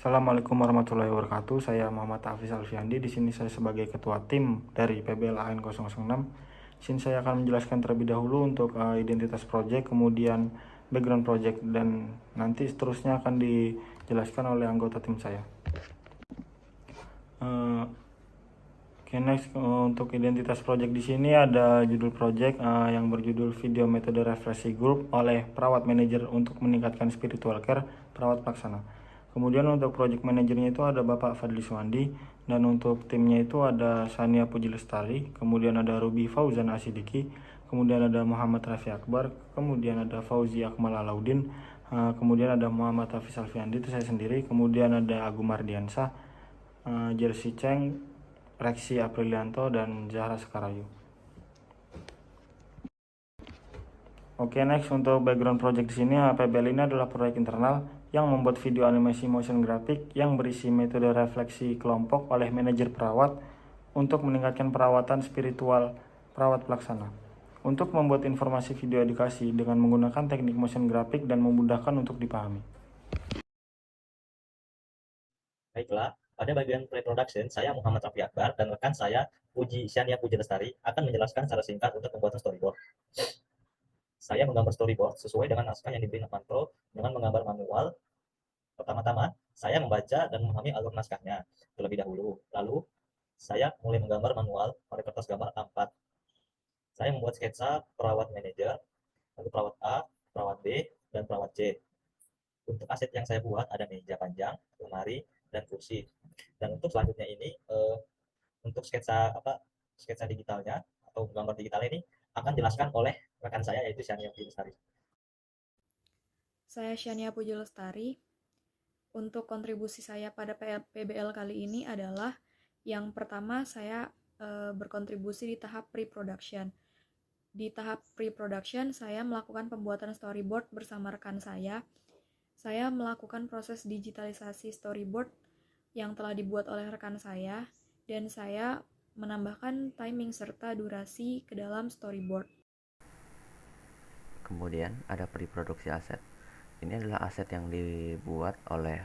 Assalamualaikum warahmatullahi wabarakatuh. Saya Muhammad Hafiz Alfiandi. Di sini saya sebagai ketua tim dari PBL AN 006. Di sini saya akan menjelaskan terlebih dahulu untuk identitas project, kemudian background project, dan nanti seterusnya akan dijelaskan oleh anggota tim saya. Oke, next untuk identitas project di sini ada judul project yang berjudul Video Metode Refleksi Group oleh Perawat Manager untuk meningkatkan spiritual care perawat pelaksana. Kemudian untuk project manajernya itu ada Bapak Fadli Suwandi, dan untuk timnya itu ada Sania Puji Lestari, kemudian ada Ruby Fauzan Asidiki, kemudian ada Muhammad Rafi Akbar, kemudian ada Fauzi Akmal Alaudin, kemudian ada Muhammad Hafiz Alfiandi, itu saya sendiri, kemudian ada Agung Mardiansah, Jersey Cheng, Reksi Aprilianto, dan Zahra Sekarayu. Oke, next untuk background project di sini, PBL ini adalah proyek internal yang membuat video animasi motion graphic yang berisi metode refleksi kelompok oleh manajer perawat untuk meningkatkan perawatan spiritual perawat pelaksana. Untuk membuat informasi video edukasi dengan menggunakan teknik motion graphic dan memudahkan untuk dipahami. Baiklah, pada bagian pre-production, saya Muhammad Rafi Akbar dan rekan saya Shania Puji Lestari akan menjelaskan secara singkat untuk pembuatan storyboard. Saya menggambar storyboard sesuai dengan naskah yang diberi Novanto dengan menggambar manual. Pertama-tama, saya membaca dan memahami alur naskahnya terlebih dahulu. Lalu, saya mulai menggambar manual pada kertas gambar A4. Saya membuat sketsa perawat manajer, lalu perawat A, perawat B, dan perawat C. Untuk aset yang saya buat ada meja panjang, lemari, dan kursi. Dan untuk selanjutnya ini untuk sketsa digitalnya atau gambar digitalnya ini akan dijelaskan oleh rekan saya yaitu Shania Puji Lestari. Saya Shania Puji Lestari. Untuk kontribusi saya pada PBL kali ini adalah yang pertama saya berkontribusi di tahap pre-production. Di tahap pre-production saya melakukan pembuatan storyboard bersama rekan saya. Saya melakukan proses digitalisasi storyboard yang telah dibuat oleh rekan saya, dan saya menambahkan timing serta durasi ke dalam storyboard. Kemudian ada pre-produksi aset. Ini adalah aset yang dibuat oleh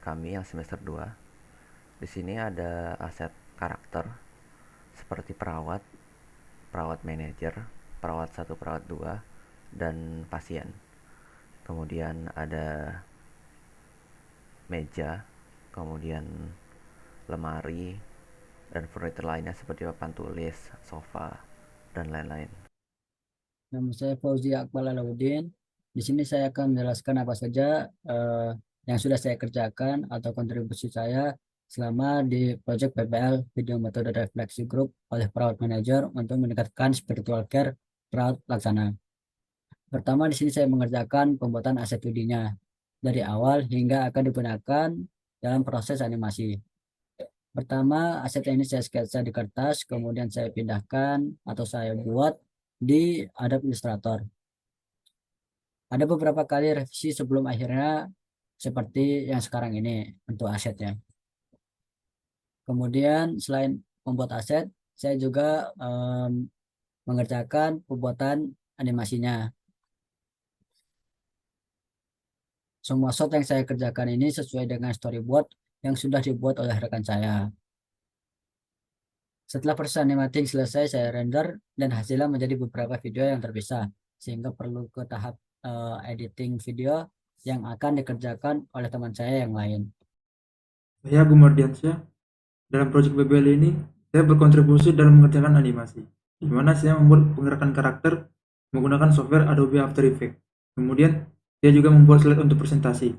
kami yang semester 2. Di sini ada aset karakter seperti perawat manajer, perawat 1, perawat 2, dan pasien. Kemudian ada meja, kemudian lemari, dan furniture lainnya seperti papan tulis, sofa, dan lain-lain. Nama saya Fauzi Akmal Alaudin. Di sini saya akan menjelaskan apa saja yang sudah saya kerjakan atau kontribusi saya selama di proyek PBL Video Metode Refleksi Group oleh Perawat Manager untuk meningkatkan spiritual care perawat pelaksana. Pertama, di sini saya mengerjakan pembuatan aset 2D-nya dari awal hingga akan digunakan dalam proses animasi. Pertama, aset ini saya sketsa di kertas, kemudian saya pindahkan atau saya buat di Adobe Illustrator. Ada beberapa kali revisi sebelum akhirnya seperti yang sekarang ini untuk asetnya. Kemudian selain membuat aset, saya juga mengerjakan pembuatan animasinya. Semua shot yang saya kerjakan ini sesuai dengan storyboard yang sudah dibuat oleh rekan saya. Setelah proses animating selesai, saya render dan hasilnya menjadi beberapa video yang terpisah, sehingga perlu ke tahap editing video yang akan dikerjakan oleh teman saya yang lain. Saya Agung Mardiansah. Dalam proyek PBL ini, saya berkontribusi dalam mengerjakan animasi, di mana saya membuat penggerakan karakter menggunakan software Adobe After Effects. Kemudian, saya juga membuat slide untuk presentasi,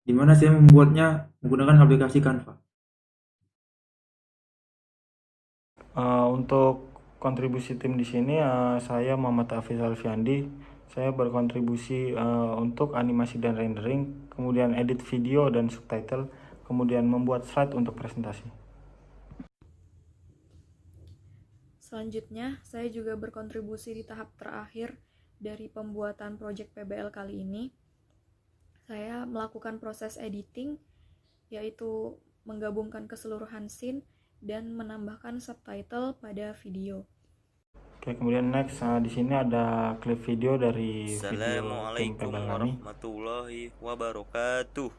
di mana saya membuatnya menggunakan aplikasi Canva. Untuk kontribusi tim di sini, saya Muhammad Hafiz Alfiandi. Saya berkontribusi untuk animasi dan rendering, kemudian edit video dan subtitle, kemudian membuat slide untuk presentasi. Selanjutnya, saya juga berkontribusi di tahap terakhir dari pembuatan proyek PBL kali ini. Saya melakukan proses editing, yaitu menggabungkan keseluruhan scene dan menambahkan subtitle pada video. Oke, kemudian next di sini ada klip video dari video tim Assalamualaikum PBL kami. warahmatullahi wabarakatuh.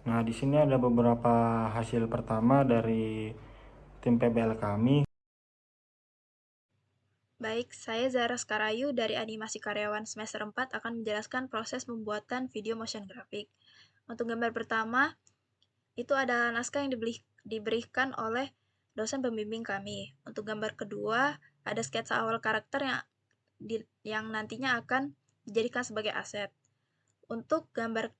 Nah, di sini ada beberapa hasil pertama dari tim PBL kami. Baik, saya Zara Skarayu dari Animasi Karyawan Semester 4 akan menjelaskan proses pembuatan video motion graphic. Untuk gambar pertama, itu adalah naskah yang diberikan oleh dosen pembimbing kami. Untuk gambar kedua, ada sketsa awal karakter yang nantinya akan dijadikan sebagai aset. Untuk gambar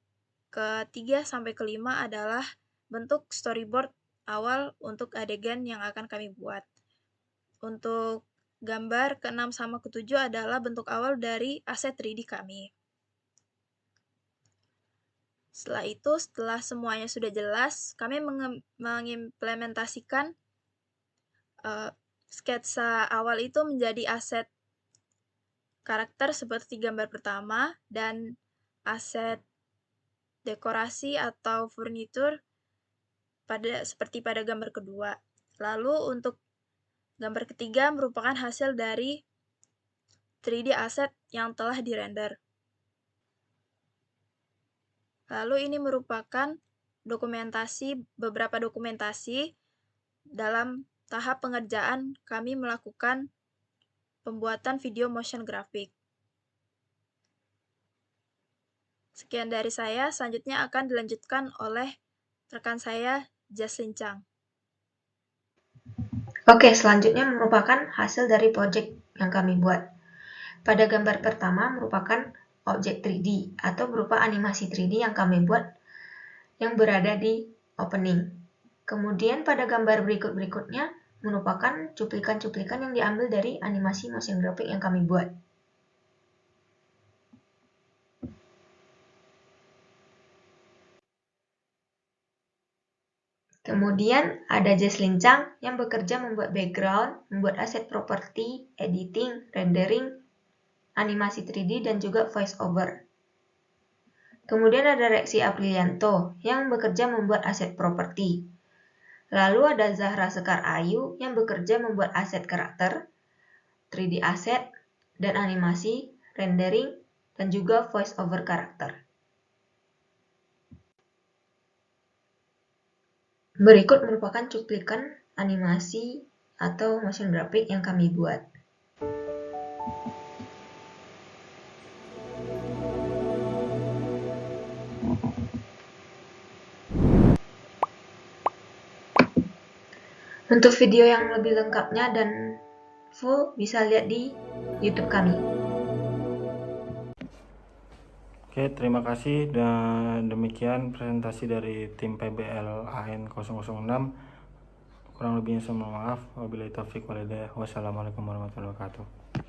ketiga sampai kelima adalah bentuk storyboard awal untuk adegan yang akan kami buat. Untuk gambar ke-6 sama ke-7 adalah bentuk awal dari aset 3D kami. Setelah itu, setelah semuanya sudah jelas, kami mengimplementasikan sketsa awal itu menjadi aset karakter seperti gambar pertama dan aset dekorasi atau furnitur seperti pada gambar kedua. Lalu untuk gambar ketiga merupakan hasil dari 3D asset yang telah dirender. Lalu ini merupakan beberapa dokumentasi dalam tahap pengerjaan kami melakukan pembuatan video motion graphic. Sekian dari saya, selanjutnya akan dilanjutkan oleh rekan saya, Jaslyn Chang. Oke, selanjutnya merupakan hasil dari project yang kami buat. Pada gambar pertama merupakan objek 3D atau berupa animasi 3D yang kami buat yang berada di opening. Kemudian pada gambar berikutnya merupakan cuplikan-cuplikan yang diambil dari animasi motion graphic yang kami buat. Kemudian ada Jaslyn Chang yang bekerja membuat background, membuat aset properti, editing, rendering, animasi 3D, dan juga voice over. Kemudian ada Rexy Aprilianto yang bekerja membuat aset properti. Lalu ada Zahra Sekar Ayu yang bekerja membuat aset karakter, 3D aset, dan animasi, rendering, dan juga voice over karakter. Berikut merupakan cuplikan animasi atau motion graphic yang kami buat. Untuk video yang lebih lengkapnya dan full bisa lihat di YouTube kami. Oke, terima kasih dan demikian presentasi dari tim PBL AN 006. Kurang lebihnya saya mohon maaf. Wabillahi taufiq walhidayah. Wassalamualaikum warahmatullahi wabarakatuh.